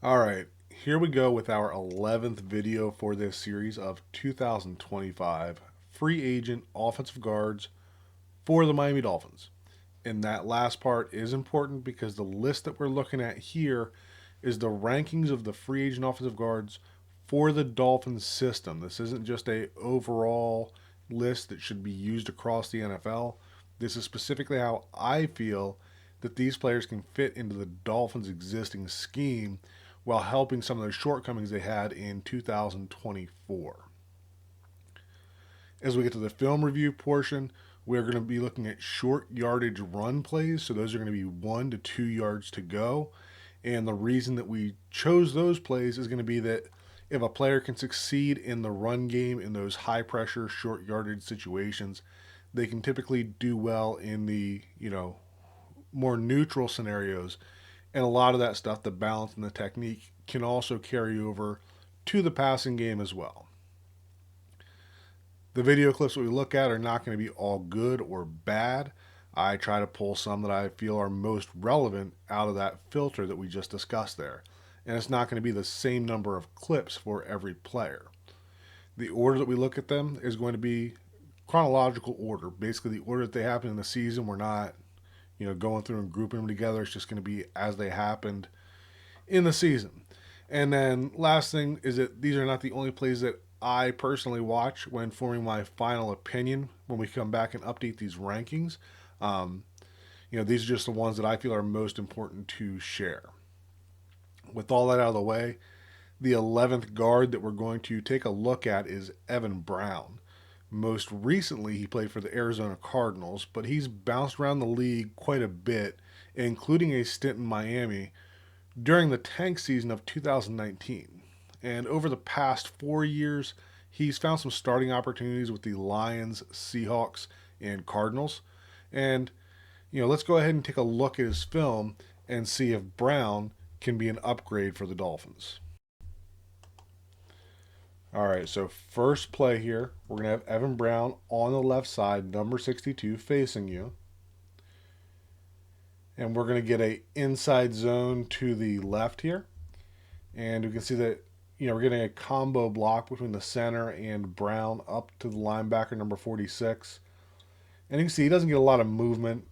All right, here we go with our 11th video for this series of 2025 free agent offensive guards for the Miami Dolphins. And that last part is important because the list that we're looking at here is the rankings of the free agent offensive guards for the Dolphins system. This isn't just a overall list that should be used across the NFL. This is specifically how I feel that these players can fit into the Dolphins' existing scheme while helping some of the shortcomings they had in 2024. As we get to the film review portion, we're going to be looking at short yardage run plays. So those are going to be 1 to 2 yards to go. And the reason that we chose those plays is going to be that if a player can succeed in the run game in those high pressure, short yardage situations, they can typically do well in the, more neutral scenarios. And a lot of that stuff, the balance and the technique, can also carry over to the passing game as well. The video clips that we look at are not going to be all good or bad. I try to pull some that I feel are most relevant out of that filter that we just discussed there. And it's not going to be the same number of clips for every player. The order that we look at them is going to be chronological order. Basically, the order that they happen in the season. We're not, going through and grouping them together. It's just going to be as they happened in the season. And then last thing is that these are not the only plays that I personally watch when forming my final opinion when we come back and update these rankings. These are just the ones that I feel are most important to share. With all that out of the way, the 11th guard that we're going to take a look at is Evan Brown. Most recently, he played for the Arizona Cardinals, but he's bounced around the league quite a bit, including a stint in Miami during the tank season of 2019. And over the past 4 years, he's found some starting opportunities with the Lions, Seahawks, and Cardinals. And, let's go ahead and take a look at his film and see if Brown can be an upgrade for the Dolphins. All right, so first play here, we're going to have Evan Brown on the left side, number 62, facing you. And we're going to get a inside zone to the left here. And we can see that, we're getting a combo block between the center and Brown up to the linebacker, number 46. And you can see he doesn't get a lot of movement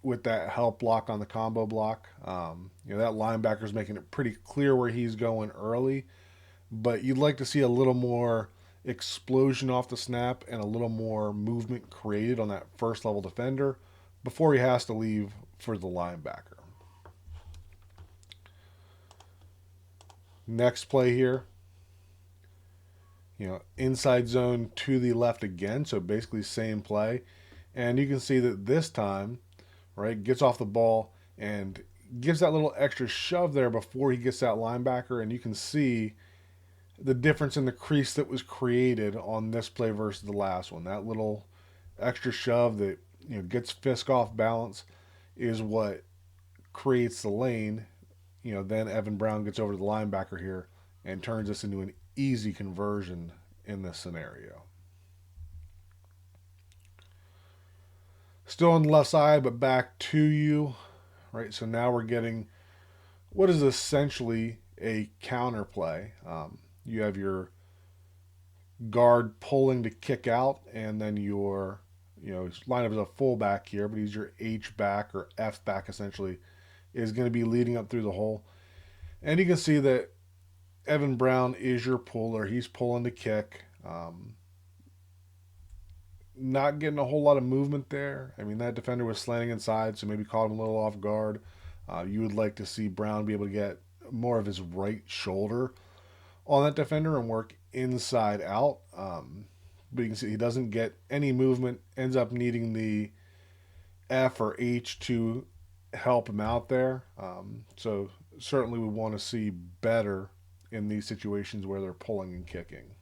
with that help block on the combo block. That linebacker is making it pretty clear where he's going early. But you'd like to see a little more explosion off the snap and a little more movement created on that first level defender before he has to leave for the linebacker. Next play here, inside zone to the left again, so basically same play. And you can see that this time, right, gets off the ball and gives that little extra shove there before he gets that linebacker, and you can see the difference in the crease that was created on this play versus the last one. That little extra shove that gets Fisk off balance is what creates the lane. Then Evan Brown gets over to the linebacker here and turns this into an easy conversion in this scenario. Still on the left side, but back to you. Right, so now we're getting what is essentially a counter play. You have your guard pulling to kick out, and then your line up as a fullback here, but he's your H back or F back essentially, is going to be leading up through the hole. And you can see that Evan Brown is your puller. He's pulling to kick. Not getting a whole lot of movement there. I mean, that defender was slanting inside, so maybe caught him a little off guard. You would like to see Brown be able to get more of his right shoulder on that defender and work inside out. But you can see he doesn't get any movement, ends up needing the F or H to help him out there. So certainly we want to see better in these situations where they're pulling and kicking.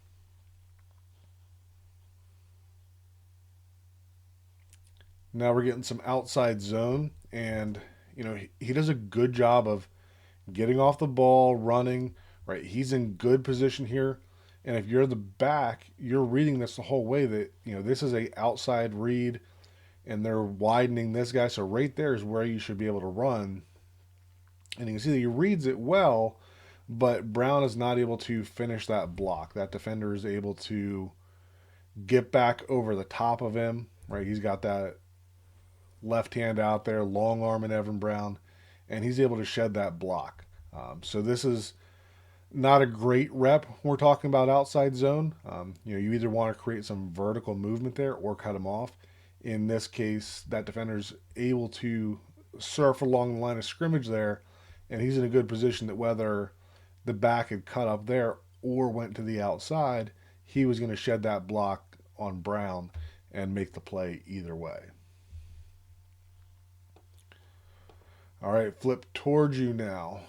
Now we're getting some outside zone, and he does a good job of getting off the ball, running. Right, he's in good position here, and if you're the back, you're reading this the whole way that this is a outside read, and they're widening this guy. So right there is where you should be able to run, and you can see that he reads it well, But Brown is not able to finish that block. That defender is able to get back over the top of him, right? He's got that left hand out there, long arm in Evan Brown, and he's able to shed that block. So this is not a great rep. We're talking about outside zone. You either want to create some vertical movement there or cut him off. In this case, that defender's able to surf along the line of scrimmage there, and he's in a good position that whether the back had cut up there or went to the outside, he was going to shed that block on Brown and make the play either way. All right, flip towards you now.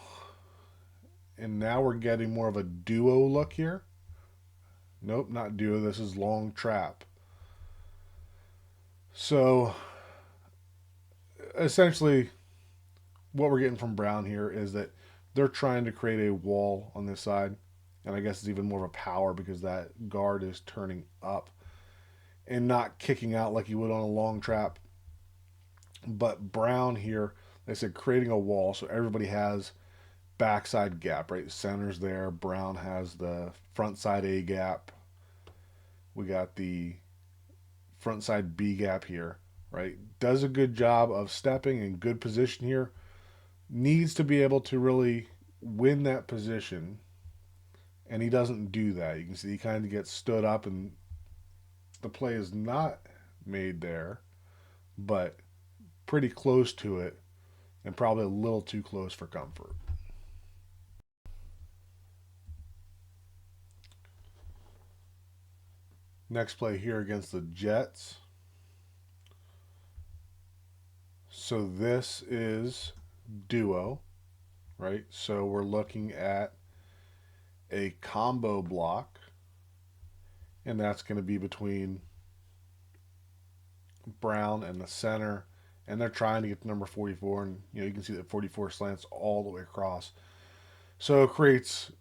And now we're getting more of a duo look here. Nope, not duo. This is long trap. So essentially, what we're getting from Brown here is that they're trying to create a wall on this side. And I guess it's even more of a power because that guard is turning up and not kicking out like you would on a long trap. But Brown here, like I said, creating a wall so everybody has backside gap, right? Center's there. Brown has the front side A gap. We got the front side B gap here, right? Does a good job of stepping in good position here. Needs to be able to really win that position, and he doesn't do that. You can see he kind of gets stood up, and the play is not made there, but pretty close to it, and probably a little too close for comfort. Next play here against the Jets. So this is duo, right? So we're looking at a combo block, and that's going to be between Brown and the center, and they're trying to get to number 44, and you can see that 44 slants all the way across. So it creates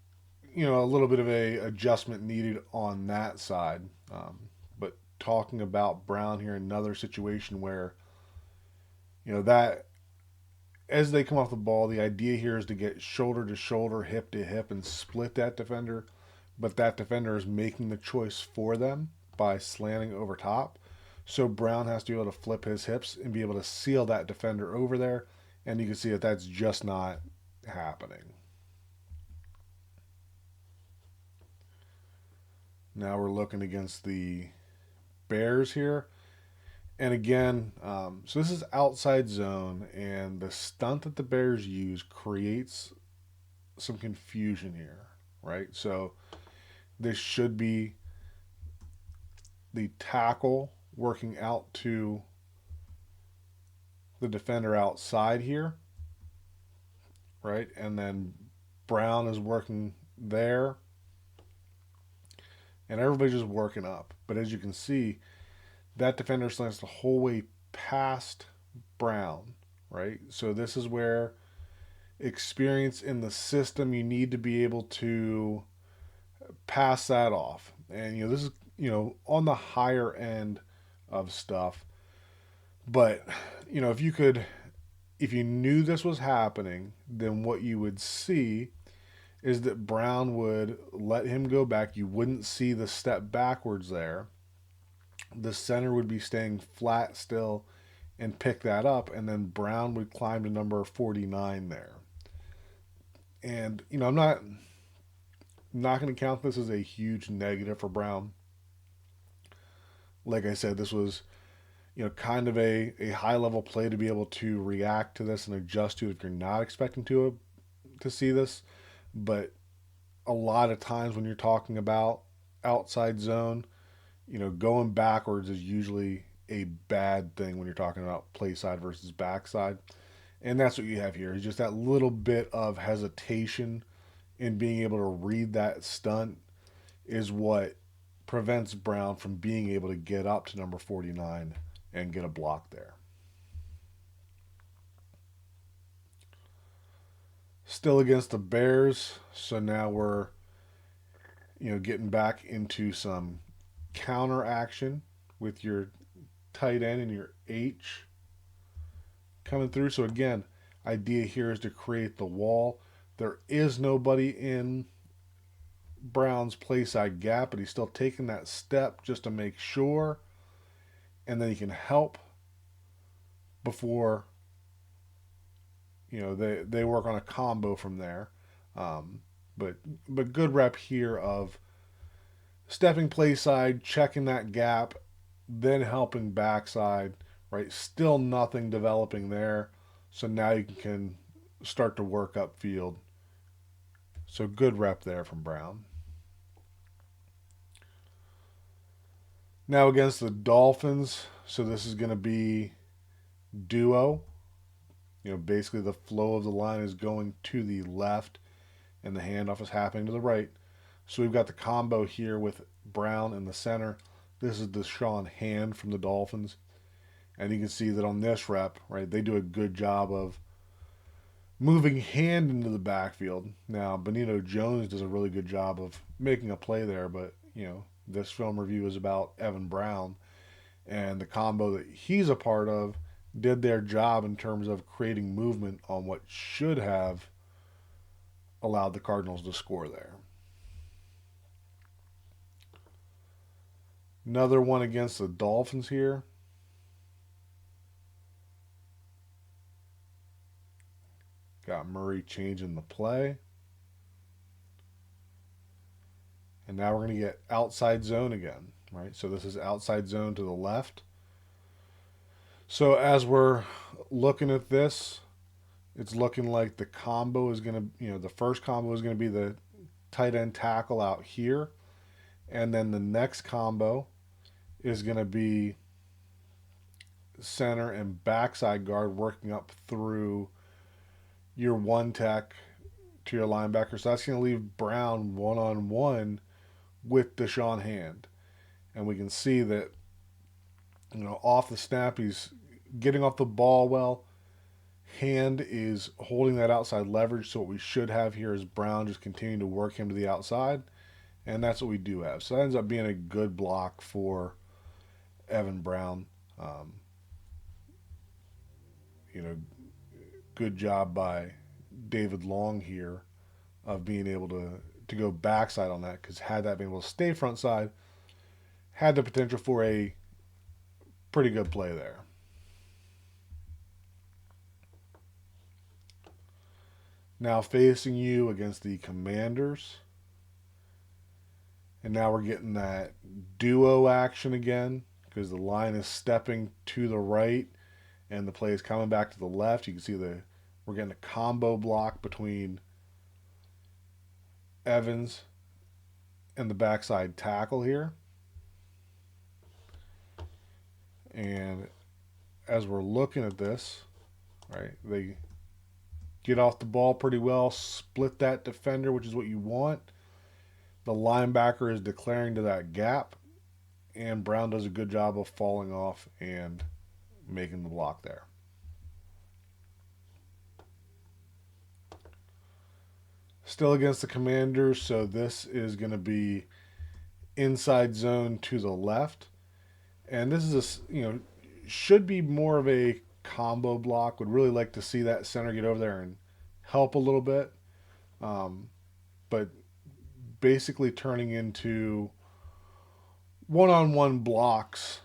a little bit of a adjustment needed on that side. But talking about Brown here, another situation where that as they come off the ball, the idea here is to get shoulder to shoulder, hip to hip, and split that defender. But that defender is making the choice for them by slanting over top. So Brown has to be able to flip his hips and be able to seal that defender over there. And you can see that that's just not happening. Now we're looking against the Bears here. And again, so this is outside zone, and the stunt that the Bears use creates some confusion here, right? So this should be the tackle working out to the defender outside here, right? And then Brown is working there, and everybody's just working up. But as you can see, that defender slants the whole way past Brown, right? So this is where experience in the system, you need to be able to pass that off. And this is on the higher end of stuff. But if you knew this was happening, then what you would see is that Brown would let him go back. You wouldn't see the step backwards there. The center would be staying flat still and pick that up, and then Brown would climb to number 49 there. And I'm not going to count this as a huge negative for Brown. Like I said, this was kind of a high level play to be able to react to this and adjust to it if you're not expecting to see this. But a lot of times when you're talking about outside zone, going backwards is usually a bad thing when you're talking about play side versus backside. And that's what you have here. Is just that little bit of hesitation in being able to read that stunt is what prevents Brown from being able to get up to number 49 and get a block there. Still against the Bears, so now we're getting back into some counter action with your tight end and your H coming through. So again, idea here is to create the wall. There is nobody in Brown's play side gap, but he's still taking that step just to make sure, and then he can help before they work on a combo from there. Um, but good rep here of stepping play side, checking that gap, then helping backside. Right, still nothing developing there, so now you can start to work upfield. So good rep there from Brown. Now against the Dolphins, so this is going to be duo. Basically the flow of the line is going to the left and the handoff is happening to the right. So we've got the combo here with Brown in the center. This is the Sean Hand from the Dolphins. And you can see that on this rep, right, they do a good job of moving Hand into the backfield. Now, Benito Jones does a really good job of making a play there, but, this film review is about Evan Brown. And the combo that he's a part of did their job in terms of creating movement on what should have allowed the Cardinals to score there. Another one against the Dolphins here. Got Murray changing the play. And now we're going to get outside zone again, right? So this is outside zone to the left. So as we're looking at this, it's looking like the combo is going to, the first combo is going to be the tight end tackle out here. And then the next combo is going to be center and backside guard working up through your one tech to your linebacker. So that's going to leave Brown one-on-one with Deshaun Hand. And we can see that, off the snap, he's getting off the ball well. Hand is holding that outside leverage. So what we should have here is Brown just continuing to work him to the outside. And that's what we do have. So that ends up being a good block for Evan Brown. Good job by David Long here of being able to go backside on that, because had that been able to stay front side, had the potential for a pretty good play there. Now facing you against the Commanders. And now we're getting that duo action again, because the line is stepping to the right and the play is coming back to the left. You can see we're getting a combo block between Evans and the backside tackle here. And as we're looking at this, right, they get off the ball pretty well, split that defender, which is what you want. The linebacker is declaring to that gap, and Brown does a good job of falling off and making the block there. Still against the Commanders, so this is going to be inside zone to the left. And this is should be more of a combo block. Would really like to see that center get over there and help a little bit. But basically turning into one-on-one blocks.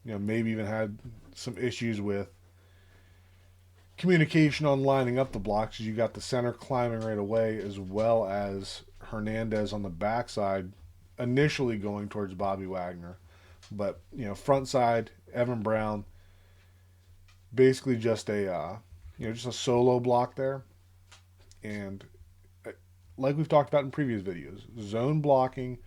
Maybe even had some issues with communication on lining up the blocks. You got the center climbing right away, as well as Hernandez on the backside, initially going towards Bobby Wagner. But front side, Evan Brown, basically just a solo block there. And like we've talked about in previous videos, zone blocking,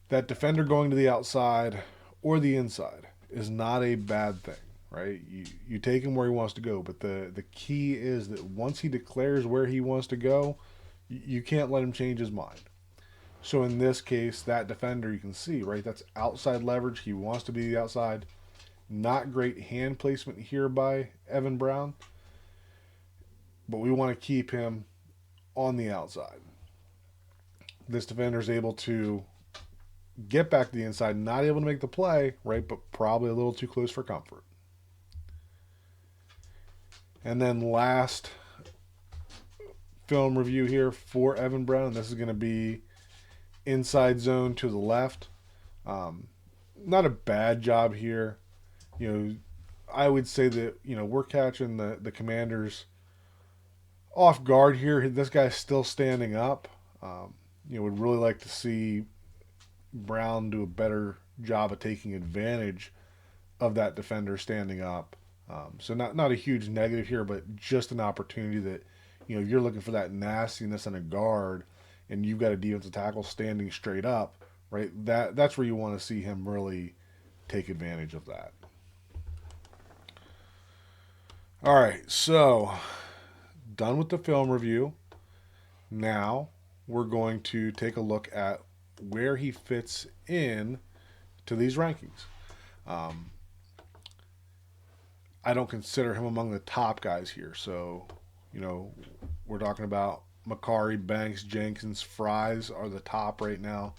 that defender going to the outside or the inside is not a bad thing, right? You take him where he wants to go, but the key is that once he declares where he wants to go, you can't let him change his mind. So in this case, that defender, you can see, right, that's outside leverage. He wants to be the outside. Not great hand placement here by Evan Brown, but we want to keep him on the outside. This defender is able to get back to the inside, not able to make the play, right, but probably a little too close for comfort. And then last film review here for Evan Brown. This is going to be inside zone to the left. Um, Not a bad job here. You know, I would say that we're catching the Commanders off guard here. This guy's still standing up. Would really like to see Brown do a better job of taking advantage of that defender standing up. So not a huge negative here, but just an opportunity that you're looking for that nastiness in a guard, and you've got a defensive tackle standing straight up, right? That's where you want to see him really take advantage of that. All right, so done with the film review. Now we're going to take a look at where he fits in to these rankings. Um, I don't consider him among the top guys here. So, we're talking about Makari, Banks, Jenkins, Fries are the top right now.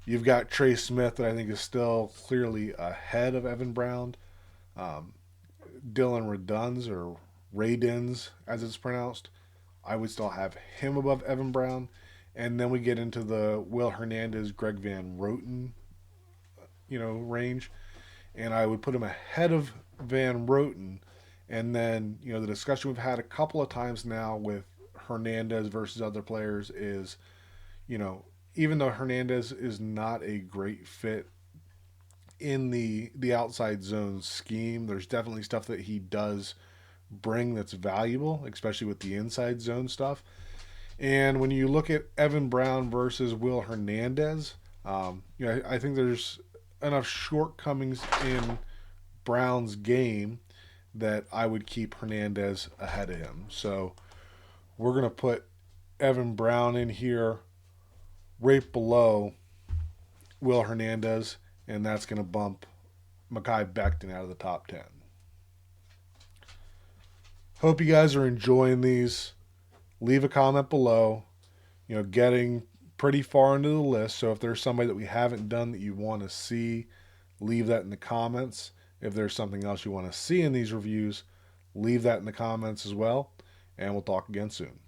You've got Trey Smith that I think is still clearly ahead of Evan Brown. Um, Dylan Reduns or Radins, as it's pronounced, I would still have him above Evan Brown. And then we get into the Will Hernandez, Greg Van Roten, range. And I would put him ahead of Van Roten. And then, the discussion we've had a couple of times now with Hernandez versus other players is, even though Hernandez is not a great fit in the outside zone scheme, there's definitely stuff that he does bring that's valuable, especially with the inside zone stuff. And when you look at Evan Brown versus Will Hernandez, I think there's enough shortcomings in Brown's game that I would keep Hernandez ahead of him. So we're going to put Evan Brown in here right below Will Hernandez, and that's going to bump Mekhi Becton out of the top 10. Hope you guys are enjoying these. Leave a comment below. Getting pretty far into the list, so if there's somebody that we haven't done that you want to see, leave that in the comments. If there's something else you want to see in these reviews, leave that in the comments as well, and we'll talk again soon.